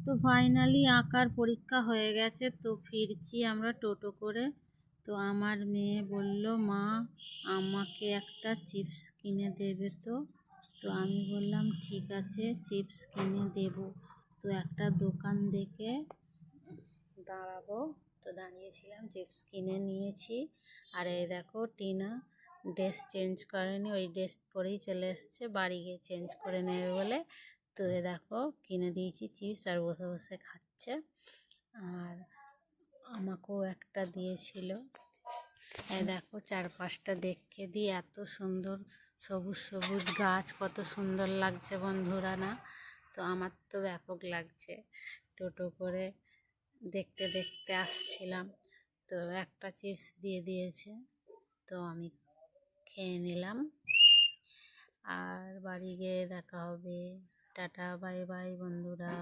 তো ফাইনালি আঁকার পরীক্ষা হয়ে গেছে, তো ফিরছি আমরা টোটো করে। তো আমার মেয়ে বলল, মা আমাকে একটা চিপস কিনে দেবে তো? তো আমি বললাম ঠিক আছে, চিপস কিনে দেব। তো একটা দোকান দেখে দাঁড়াবো, তো দাঁড়িয়েছিলাম, চিপস কিনে নিয়েছি। আর এই দেখো টিনা ড্রেস চেঞ্জ করেনি, ওই ড্রেস পরেই চলে এসছে, বাড়ি গিয়ে চেঞ্জ করে নেবে বলে। তো এ দেখো কিনে দিয়েছি চিপস, আর বসে বসে খাচ্ছে। আর আমাকেও একটা দিয়েছিল। এই দেখো চারপাশটা দেখে দিয়ে এত সুন্দর সবুজ সবুজ গাছ, কত সুন্দর লাগছে বন্ধুরা না? তো আমার তো ব্যাপক লাগছে। টোটো করে দেখতে দেখতে আসছিলাম, তো একটা চিপস দিয়ে দিয়েছে, তো আমি খেয়ে নিলাম। আর বাড়ি গিয়ে দেখা হবে। টাটা, বাই বাই বন্ধুরা।